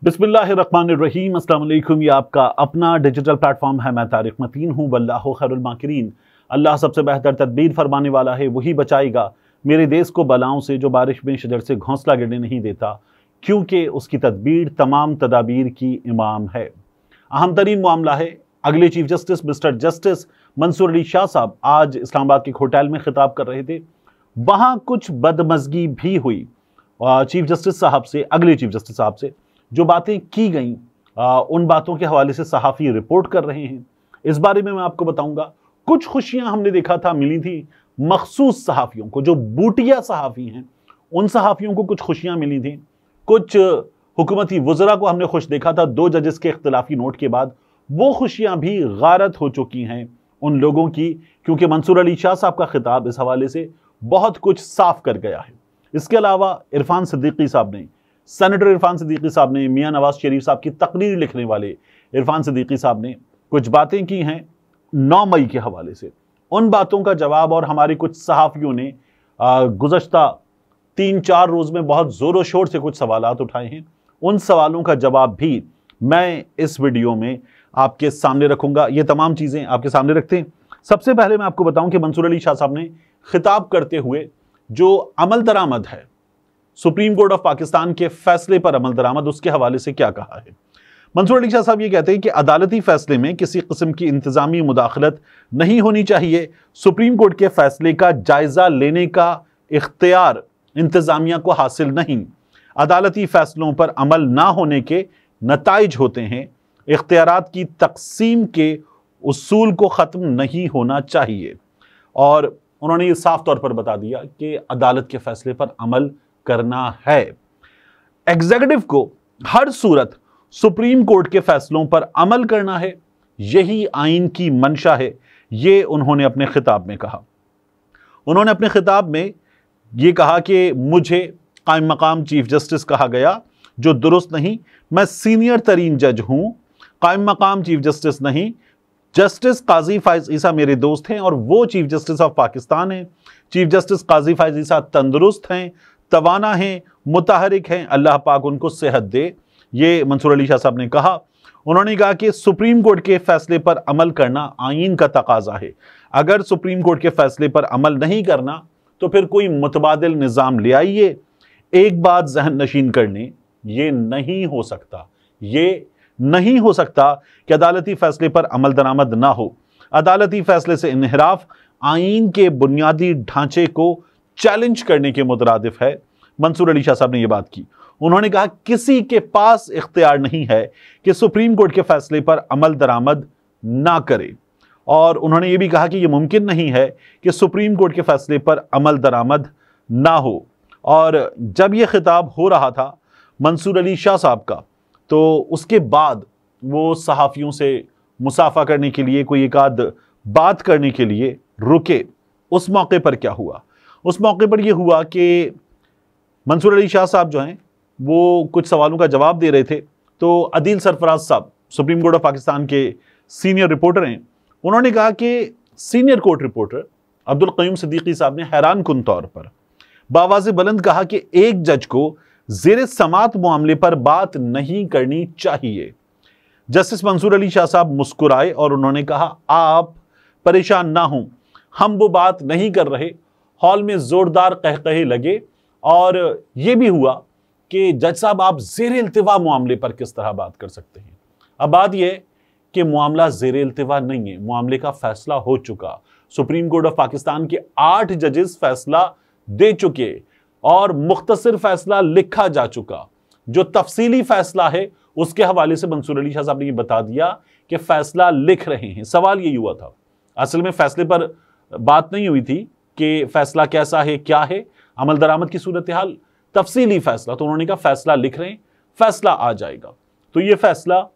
बिस्मिल्लाहिर्रहमानिर्रहीम। अस्सलाम वालेकुम। ये आपका अपना डिजिटल प्लेटफॉर्म है। मैं तारिक मतीन हूँ। वल्लाहु खैरुल माकिरीन। अल्लाह सबसे बेहतर तदबीर फरमाने वाला है, वही बचाएगा मेरे देश को बलाओं से, जो बारिश में शजर से घोंसला गिरने नहीं देता, क्योंकि उसकी तदबीर तमाम तदाबीर की इमाम है। अहम तरीन मामला है, अगले chief justice mister justice Mansoor Ali Shah sahab आज इस्लामाबाद के एक होटल में खिताब कर रहे थे। वहाँ कुछ बदमज़गी भी हुई चीफ जस्टिस साहब से, अगले चीफ जस्टिस साहब से जो बातें की गई, उन बातों के हवाले से सहाफ़ी रिपोर्ट कर रहे हैं। इस बारे में मैं आपको बताऊंगा। कुछ खुशियां हमने देखा था मिली थी मखसूस सहाफ़ियों को, जो बूटिया सहाफ़ी हैं, उन सहाफ़ियों को कुछ खुशियां मिली थी। कुछ हुकूमती वज़रा को हमने खुश देखा था 2 जजेस के इख्तिलाफी नोट के बाद। वो खुशियां भी गारत हो चुकी हैं उन लोगों की, क्योंकि मंसूर अली शाह साहब का खिताब इस हवाले से बहुत कुछ साफ कर गया है। इसके अलावा इरफान सिद्दीकी साहब ने, सेनेटर इरफान सिद्दीकी साहब ने, मियां नवाज शरीफ साहब की तकरीर लिखने वाले इरफान सिद्दीकी साहब ने कुछ बातें की हैं 9 मई के हवाले से। उन बातों का जवाब, और हमारे कुछ सहाफ़ियों ने गुज़श्ता 3-4 रोज़ में बहुत ज़ोरों शोर से कुछ सवालात उठाए हैं, उन सवालों का जवाब भी मैं इस वीडियो में आपके सामने रखूंगा। ये तमाम चीज़ें आपके सामने रखते हैं। सबसे पहले मैं आपको बताऊं कि मंसूर अली शाह साहब ने खिताब करते हुए जो अमल दरामद है, सुप्रीम कोर्ट ऑफ पाकिस्तान के फैसले पर अमल दरामद, उसके हवाले से क्या कहा है। मंसूर अली शाह साहब ये कहते हैं कि अदालती फैसले में किसी किस्म की इंतजामी मुदाखलत नहीं होनी चाहिए। सुप्रीम कोर्ट के फैसले का जायजा लेने का इख्तियार इंतजामिया को हासिल नहीं। अदालती फैसलों पर अमल ना होने के नताइज होते हैं। इख्तियारात की तकसीम के उसूल को ख़त्म नहीं होना चाहिए। और उन्होंने ये साफ तौर पर बता दिया कि अदालत के फैसले पर अमल करना है। एग्जीक्यूटिव को हर सूरत सुप्रीम कोर्ट के फैसलों पर अमल करना है, यही आइन की मंशा है। ये उन्होंने अपने खिताब में कहा। उन्होंने अपने खिताब में ये कहा कि मुझे कायम मकाम चीफ जस्टिस कहा गया, जो दुरुस्त नहीं। मैं सीनियर तरीन जज हूं, कायम मकाम चीफ जस्टिस नहीं। जस्टिस काजी फायज ईसा मेरे दोस्त हैं और वो चीफ जस्टिस ऑफ पाकिस्तान हैं। चीफ जस्टिस काजी फायज ईसा तंदुरुस्त हैं, तवाना हैं, मुतहरिक हैं। अल्लाह पाक उनको सेहत दे। ये मंसूर अली शाह साहब ने कहा। उन्होंने कहा कि सुप्रीम कोर्ट के फैसले पर अमल करना आइन का तकाजा है। अगर सुप्रीम कोर्ट के फैसले पर अमल नहीं करना तो फिर कोई मुतबादिल निज़ाम ले आइए। एक बात जहन नशीन कर लें, ये नहीं हो सकता, ये नहीं हो सकता कि अदालती फैसले पर अमल दरामद ना हो। अदालती फैसले से इन्हिराफ आइन के बुनियादी ढांचे को चैलेंज करने के मुतरादिफ है। मंसूर अली शाह साहब ने यह बात की। उन्होंने कहा किसी के पास इख्तियार नहीं है कि सुप्रीम कोर्ट के फैसले पर अमल दरामद ना करे। और उन्होंने यह भी कहा कि यह मुमकिन नहीं है कि सुप्रीम कोर्ट के फैसले पर अमल दरामद ना हो। और जब यह खिताब हो रहा था मंसूर अली शाह साहब का, तो उसके बाद वो सहाफ़ियों से मुसाफा करने के लिए, कोई एक आध बात करने के लिए रुके। उस मौके पर क्या हुआ? उस मौके पर यह हुआ कि मंसूर अली शाह साहब जो हैं वो कुछ सवालों का जवाब दे रहे थे। तो अदील सरफराज साहब, सुप्रीम कोर्ट ऑफ पाकिस्तान के सीनियर रिपोर्टर हैं, उन्होंने कहा कि senior court reporter Abdul Qayyum Siddiqui साहब ने हैरान कुन तौर पर बावाज़े बुलंद कहा कि एक जज को ज़ेरे समात मामले पर बात नहीं करनी चाहिए। जस्टिस मंसूर अली शाह साहब मुस्कुराए और उन्होंने कहा, आप परेशान ना हों, हम वो बात नहीं कर रहे। हॉल में जोरदार कहकहे लगे और यह भी हुआ कि जज साहब, आप ज़ेरे इल्तिवा मामले पर किस तरह बात कर सकते हैं? अब बात यह कि मामला ज़ेरे इल्तिवा नहीं है, मामले का फैसला हो चुका। सुप्रीम कोर्ट ऑफ पाकिस्तान के 8 जजेस फैसला दे चुके और मुख्तसर फैसला लिखा जा चुका। जो तफसीली फैसला है उसके हवाले से मंसूर अली शाह साहब ने यह बता दिया कि फैसला लिख रहे हैं। सवाल यही हुआ था, असल में फैसले पर बात नहीं हुई थी कि फैसला कैसा है, क्या है, अमल दरामद की सूरत हाल, तफसीली फैसला। तो उन्होंने कहा फैसला लिख रहे हैं, फैसला आ जाएगा। तो यह फैसला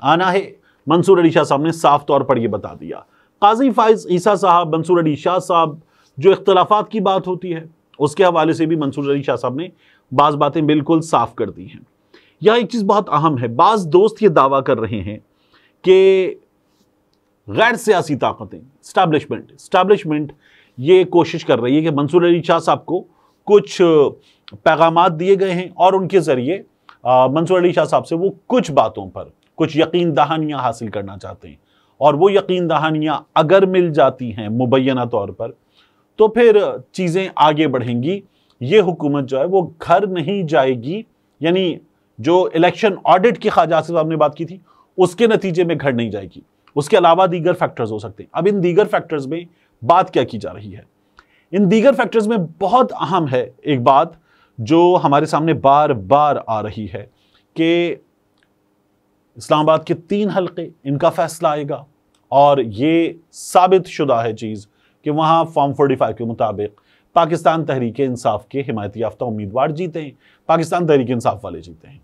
आना है, मंसूर अली शाह साहब ने साफ तौर पर यह बता दिया। काजी फायज ईसा साहब, मंसूर अली शाह साहब, जो इख्तलाफात की बात होती है उसके हवाले से भी मंसूर अली शाह साहब ने बाज़ बातें बिल्कुल साफ कर दी हैं। यह एक चीज़ बहुत अहम है। बाज़ दोस्त ये दावा कर रहे हैं कि गैर सियासी ताकतें, स्टैब्लिशमेंट ये कोशिश कर रही है कि मंसूर अली शाह साहब को कुछ पैगामात दिए गए हैं और उनके ज़रिए मंसूर अली शाह साहब से वो कुछ बातों पर कुछ यकीन दहानियां हासिल करना चाहते हैं, और वो यकीन दहानियां अगर मिल जाती हैं मुबैना तौर पर तो फिर चीज़ें आगे बढ़ेंगी। ये हुकूमत जो है वो घर नहीं जाएगी, यानी जो इलेक्शन ऑडिट की ख्वाजा आसिफ साहब ने बात की थी उसके नतीजे में घर नहीं जाएगी। उसके अलावा दीगर फैक्टर्स हो सकते हैं। अब इन दीगर फैक्टर्स में बात क्या की जा रही है? इन दीगर फैक्टर्स में बहुत अहम है एक बात जो हमारे सामने बार बार आ रही है कि इस्लामाबाद के 3 हल्के, इनका फैसला आएगा और ये साबित शुदा है चीज़ कि वहाँ फॉर्म 45 के मुताबिक पाकिस्तान तहरीक इंसाफ के हिमायती याफ्ता उम्मीदवार जीते हैं, पाकिस्तान तहरीक इंसाफ वाले जीते हैं।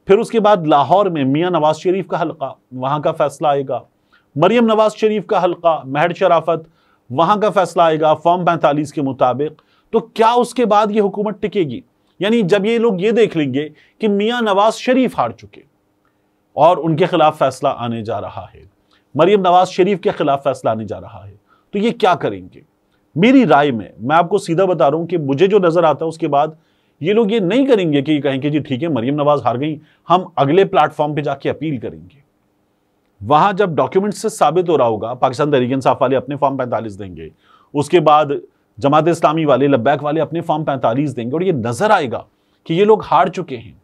फिर उसके बाद लाहौर में मियाँ नवाज शरीफ का हल्का, वहाँ का फैसला आएगा। मरियम नवाज शरीफ का हल्का, महर शराफत, वहाँ का फैसला आएगा फॉर्म 45 के मुताबिक। तो क्या उसके बाद ये हुकूमत टिकेगी? यानी जब ये लोग ये देख लेंगे कि मियाँ नवाज शरीफ हार चुके और उनके खिलाफ फैसला आने जा रहा है, मरियम नवाज शरीफ के खिलाफ फैसला आने जा रहा है, तो ये क्या करेंगे? मेरी राय में, मैं आपको सीधा बता रहा हूं कि मुझे जो नजर आता है उसके बाद ये लोग ये नहीं करेंगे कि कहेंगे जी ठीक है मरियम नवाज हार गई, हम अगले प्लेटफॉर्म पे जाके अपील करेंगे। वहां जब डॉक्यूमेंट से साबित हो रहा होगा, पाकिस्तान तहरीक इंसाफ वाले अपने फॉर्म 45 देंगे, उसके बाद जमात इस्लामी वाले, लब्बैक वाले अपने फॉर्म 45 देंगे और ये नजर आएगा कि ये लोग हार चुके हैं,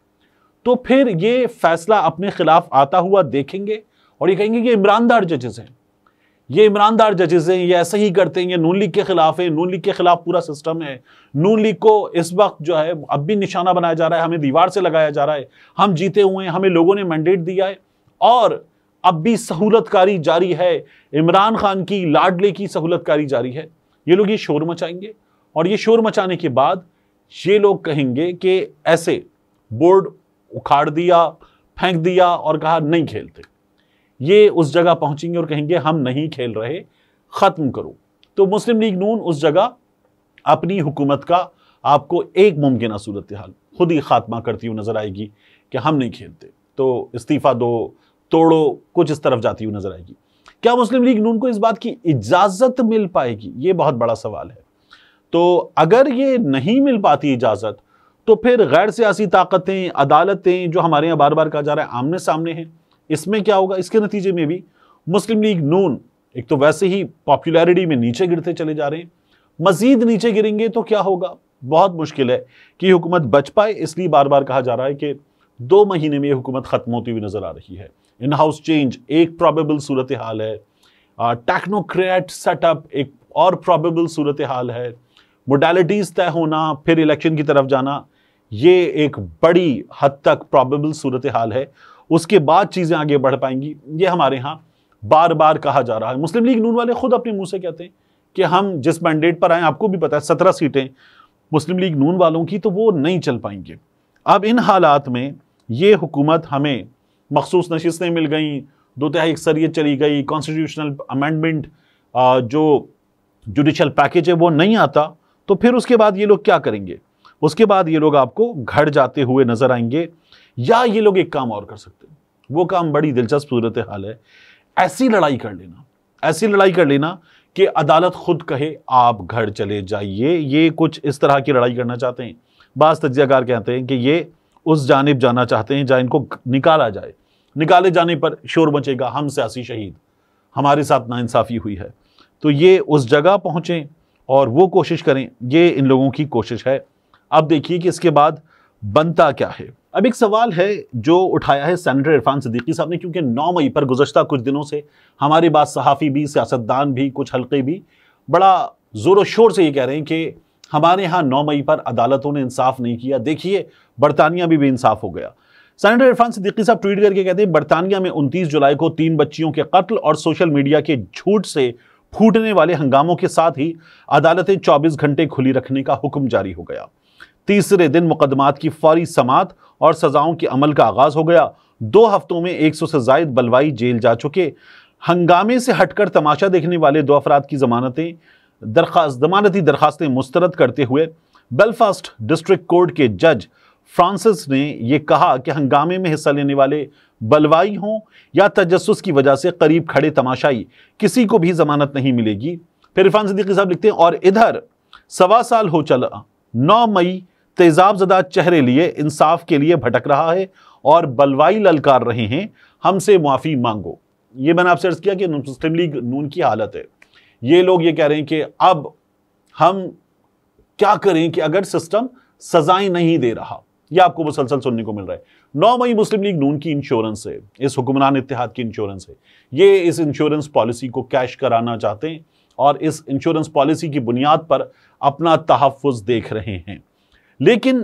तो फिर ये फैसला अपने खिलाफ आता हुआ देखेंगे और ये कहेंगे कि ईमानदार जजेस हैं, ये ईमानदार जजेस हैं, ये ऐसे ही करते हैं, ये नून लीग के खिलाफ है, नून लीग के खिलाफ पूरा सिस्टम है, नून लीग को इस वक्त जो है अब भी निशाना बनाया जा रहा है, हमें दीवार से लगाया जा रहा है, हम जीते हुए हैं, हमें लोगों ने मैंडेट दिया है और अब भी सहूलतकारी जारी है, इमरान खान की लाडले की सहूलतकारी जारी है। ये लोग ये शोर मचाएंगे और ये शोर मचाने के बाद ये लोग कहेंगे कि ऐसे बोर्ड उखाड़ दिया, फेंक दिया और कहा नहीं खेलते। ये उस जगह पहुंचेंगे और कहेंगे हम नहीं खेल रहे, खत्म करो। तो मुस्लिम लीग नून उस जगह अपनी हुकूमत का आपको एक मुमकिन सूरत हाल खुद ही खात्मा करती हुई नजर आएगी कि हम नहीं खेलते, तो इस्तीफा दो, तोड़ो, कुछ इस तरफ जाती हुई नजर आएगी। क्या मुस्लिम लीग नून को इस बात की इजाजत मिल पाएगी? ये बहुत बड़ा सवाल है। तो अगर ये नहीं मिल पाती इजाजत तो फिर गैर सियासी ताकतें, अदालतें जो हमारे यहाँ बार बार कहा जा रहा है आमने सामने हैं, इसमें क्या होगा? इसके नतीजे में भी मुस्लिम लीग नून एक तो वैसे ही पॉपुलैरिटी में नीचे गिरते चले जा रहे हैं, मजीद नीचे गिरेंगे तो क्या होगा? बहुत मुश्किल है कि हुकूमत बच पाए। इसलिए बार बार कहा जा रहा है कि 2 महीने में यह हुकूमत खत्म होती हुई नजर आ रही है। इन हाउस चेंज एक प्रॉबेबल सूरत हाल है, टेक्नोक्रेट सेटअप एक और प्रॉबेबल सूरत हाल है, मोडालिटीज तय होना, फिर इलेक्शन की तरफ जाना, ये एक बड़ी हद तक प्रॉबेबल सूरत हाल है। उसके बाद चीजें आगे बढ़ पाएंगी, ये हमारे यहाँ बार बार कहा जा रहा है। मुस्लिम लीग नून वाले खुद अपने मुंह से कहते हैं कि हम जिस मैंडेट पर आए, आपको भी पता है 17 सीटें मुस्लिम लीग नून वालों की, तो वो नहीं चल पाएंगे। अब इन हालात में ये हुकूमत हमें मखसूस नशिस्तें मिल गई, 2/3 अक्सरियत चली गई, कॉन्स्टिट्यूशनल अमेंडमेंट जो जुडिशल पैकेज है वो नहीं आता, तो फिर उसके बाद ये लोग क्या करेंगे? उसके बाद ये लोग आपको घर जाते हुए नजर आएंगे, या ये लोग एक काम और कर सकते हैं। वो काम बड़ी दिलचस्प सूरत हाल है। ऐसी लड़ाई कर लेना, ऐसी लड़ाई कर लेना कि अदालत खुद कहे आप घर चले जाइए। ये कुछ इस तरह की लड़ाई करना चाहते हैं। बाज़ तज्ज़ियाकार कहते हैं कि ये उस जानिब जाना चाहते हैं जहाँ इनको निकाला जाए, निकाले जाने पर शोर मचेगा, हम सियासी शहीद, हमारे साथ नाइंसाफ़ी हुई है। तो ये उस जगह पहुँचें और वो कोशिश करें, ये इन लोगों की कोशिश है। अब देखिए कि इसके बाद बनता क्या है। अब एक सवाल है जो उठाया है सेनेटर इरफान सिद्दीकी साहब ने, क्योंकि 9 मई पर गुज़श्ता कुछ दिनों से हमारे पास सहाफ़ी भी, सियासतदान भी, कुछ हल्के भी बड़ा ज़ोर शोर से ये कह रहे हैं कि हमारे यहाँ 9 मई पर अदालतों ने इंसाफ नहीं किया। देखिए बरतानिया भी बेइंसाफ हो गया। सेनेटर इरफान सिद्दीकी साहब ट्वीट करके कहते हैं, बरतानिया में 29 जुलाई को 3 बच्चियों के कत्ल और सोशल मीडिया के झूठ से फूटने वाले हंगामों के साथ ही अदालतें 24 घंटे खुली रखने का हुक्म जारी हो गया। तीसरे दिन मुकदमात की फौरी समाअत और सजाओं के अमल का आगाज हो गया। 2 हफ्तों में 100 से जायद बलवाई जेल जा चुके। हंगामे से हटकर तमाशा देखने वाले 2 अफराद की जमानती दरखास्तें मुस्तरद करते हुए बेलफास्ट डिस्ट्रिक्ट कोर्ट के जज फ्रांसिस ने यह कहा कि हंगामे में हिस्सा लेने वाले बलवाई हों या तजस्सुस की वजह से करीब खड़े तमाशाई, किसी को भी जमानत नहीं मिलेगी। फिर इरफान सिद्दीकी साहब लिखते हैं, और इधर 1.25 साल हो चला, 9 मई तेजाब ज़दा चेहरे लिए इंसाफ के लिए भटक रहा है और बलवाई ललकार रहे हैं, हमसे माफ़ी मांगो। ये मैंने आपसे अर्ज किया कि मुस्लिम लीग नून की हालत है। ये लोग ये कह रहे हैं कि अब हम क्या करें कि अगर सिस्टम सजाएं नहीं दे रहा। यह आपको मुसलसल सुनने को मिल रहा है। 9 मई मुस्लिम लीग नून की इंश्योरेंस है, इस हुक्मरान इत्तेहाद की इंश्योरेंस है। ये इस इंश्योरेंस पॉलिसी को कैश कराना चाहते हैं और इस इंश्योरेंस पॉलिसी की बुनियाद पर अपना तहफ़्फ़ुज़ देख रहे हैं। लेकिन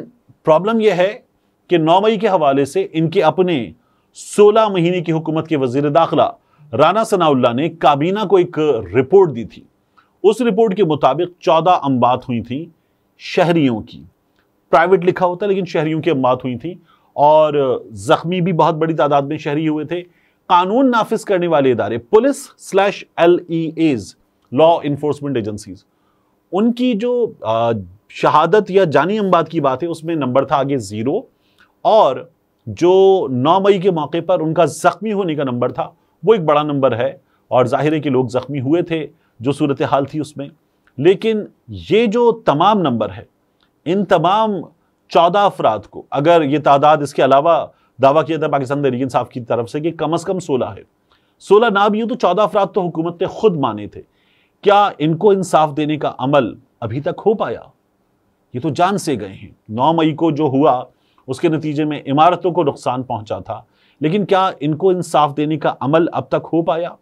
प्रॉब्लम यह है कि 9 मई के हवाले से इनके अपने 16 महीने की हुकूमत के वजीर दाखिला राना सनाउल्लाह ने काबीना को एक रिपोर्ट दी थी। उस रिपोर्ट के मुताबिक 14 अमवात हुई थी शहरियों की। प्राइवेट लिखा होता है लेकिन शहरियों की अमवात हुई थी और जख्मी भी बहुत बड़ी तादाद में शहरी हुए थे। कानून नाफिज करने वाले इदारे पुलिस/LEAs, लॉ इन्फोर्समेंट एजेंसीज, उनकी जो शहादत या जानी अमवात की बात है उसमें नंबर था आगे 0 और जो 9 मई के मौके पर उनका जख्मी होने का नंबर था वो एक बड़ा नंबर है और जाहिर है कि लोग जख्मी हुए थे जो सूरत हाल थी उसमें। लेकिन ये जो तमाम नंबर है, इन तमाम 14 अफराद को अगर ये तादाद, इसके अलावा दावा किया था पाकिस्तान तहरीक इंसाफ की तरफ से कि कम से कम 16 है, 16 ना भी हो तो 14 अफराद तो हुकूमत ने खुद माने थे। क्या इनको इंसाफ देने का अमल अभी तक हो पाया? ये तो जान से गए हैं। 9 मई को जो हुआ उसके नतीजे में इमारतों को नुकसान पहुंचा था, लेकिन क्या इनको इंसाफ देने का अमल अब तक हो पाया?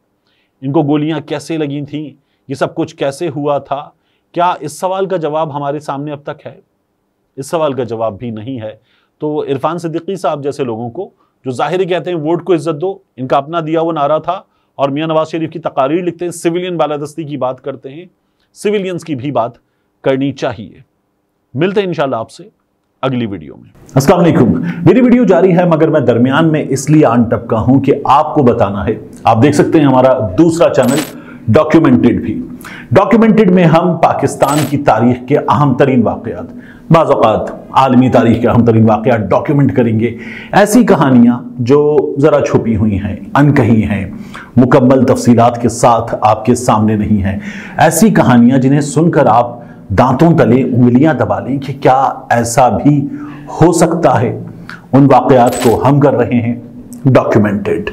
इनको गोलियां कैसे लगी थीं? ये सब कुछ कैसे हुआ था? क्या इस सवाल का जवाब हमारे सामने अब तक है? इस सवाल का जवाब भी नहीं है। तो इरफान सिद्दीकी साहब जैसे लोगों को जो जाहिर कहते हैं वोट को इज्जत दो, इनका अपना दिया वो नारा था और मियां नवाज शरीफ की तकारीर लिखते हैं, सिविलियन बालादस्ती की बात करते हैं, सिविलियंस की भी बात करनी चाहिए। मिलते हैं इंशाल्लाह आपसे अगली वीडियो में। अस्सलाम वालेकुम। मेरी वीडियो जारी है मगर मैं दरमियान में इसलिए आन टपका हूं कि आपको बताना है। आप देख सकते हैं हमारा दूसरा चैनल डॉक्यूमेंटेड भी। डॉक्यूमेंटेड में हम पाकिस्तान की तारीख के अहम तरीन वाकयात, बाज़ औक़ात आलमी तारीख के अहम तरीन वाकयात डॉक्यूमेंट करेंगे। ऐसी कहानियां जो ज़रा छुपी हुई हैं, अनकही हैं, मुकम्मल तफसीलात के साथ आपके सामने नहीं हैं। ऐसी कहानियां जिन्हें सुनकर आप दांतों तले उंगलियां दबा लें कि क्या ऐसा भी हो सकता है। उन वाकयात को हम कर रहे हैं डॉक्यूमेंटेड।